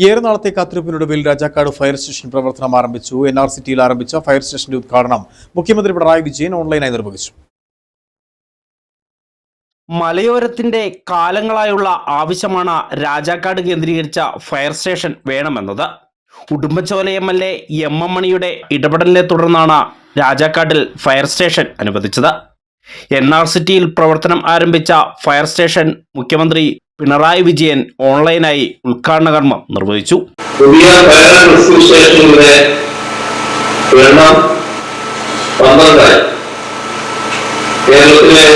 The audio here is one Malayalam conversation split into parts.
ഏറെ നാളത്തെ കാത്തിരിപ്പിനൊടുവിൽ രാജാക്കാട് ഫയർ സ്റ്റേഷൻ പ്രവർത്തനം ആരംഭിച്ചു. NRCTയിൽ ആരംഭിച്ച ഫയർ സ്റ്റേഷന്റെ ഉദ്ഘാടനം മുഖ്യമന്ത്രി പിണറായി വിജയൻ ഓൺലൈനായി നിർവഹിച്ചു. മലയോരത്തിന്റെ കാലങ്ങളായുള്ള ആവശ്യമാണ് രാജാക്കാട് കേന്ദ്രീകരിച്ച ഫയർ സ്റ്റേഷൻ വേണമെന്നത്. ഉടുമ്പൻചോല MLA MM മണിയുടെ ഇടപെടലിനെ തുടർന്നാണ് രാജാക്കാട്ടിൽ ഫയർ സ്റ്റേഷൻ അനുവദിച്ചത്. NRCTയിൽ പ്രവർത്തനം ആരംഭിച്ച ഫയർ സ്റ്റേഷൻ മുഖ്യമന്ത്രി പിണറായി വിജയൻ ഓൺലൈനായി ഉദ്ഘാടന കർമ്മം നിർവഹിച്ചു. പുതിയ ഫയർ ആൻഡ് റെസ്ക്യൂ സ്റ്റേഷനുകളുടെ എണ്ണം 12 കേരളത്തിലെ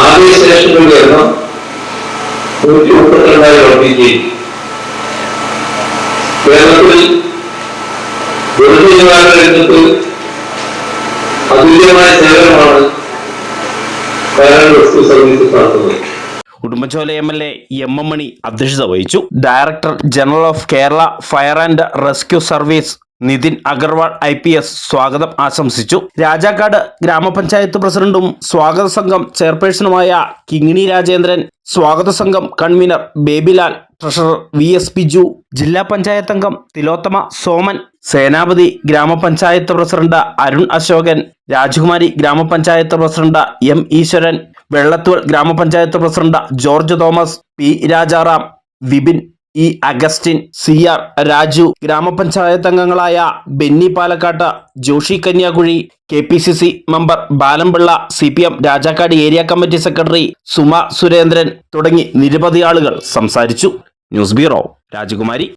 ആദ്യ സ്റ്റേഷനുകളുടെ എണ്ണം 132 വർദ്ധിക്കുകയും കേരളത്തിൽ ദുരന്തനിവാരണ രംഗത്ത് അതുല്യമായ സേവനമാണ് ഫയർ ആൻഡ് റെസ്ക്യൂ സർവീസസ് നടത്തുന്നത്. ഉടുമ്പൻചോല MLA MM മണി അധ്യക്ഷത വഹിച്ചു. Director general of Kerala fire and rescue service Nitin Agarwal IPS സ്വാഗതം ആശംസിച്ചു. രാജാക്കാട് ഗ്രാമപഞ്ചായത്ത് പ്രസിഡന്റും സ്വാഗത സംഘം ചെയർപേഴ്സണുമായ കിങ്ങിണി രാജേന്ദ്രൻ, സ്വാഗത സംഘം convener Babylal, treasurer VS Biju, ജില്ലാ പഞ്ചായത്ത് അംഗം തിലോത്തമ സോമൻ, സേനാപതി ഗ്രാമപഞ്ചായത്ത് പ്രസിഡന്റ് അരുൺ അശോകൻ, രാജകുമാരി ഗ്രാമപഞ്ചായത്ത് പ്രസിഡന്റ് M ഈശ്വരൻ, വെള്ളത്തൂർ ഗ്രാമപഞ്ചായത്ത് president George Thomas, P Rajaram, Vipin E Augustine, CR Raju, ഗ്രാമപഞ്ചായത്ത് അംഗങ്ങളായ Benny Palakkatt, Joshi Kanyakuzhi, KPCC member Balampilla, CPM Rajakkad area committee secretary Suma Surendran തുടങ്ങി നിരവധി ആളുകൾ സംസാരിച്ചു. ന്യൂസ് ബ്യൂറോ, രാജകുമാരി.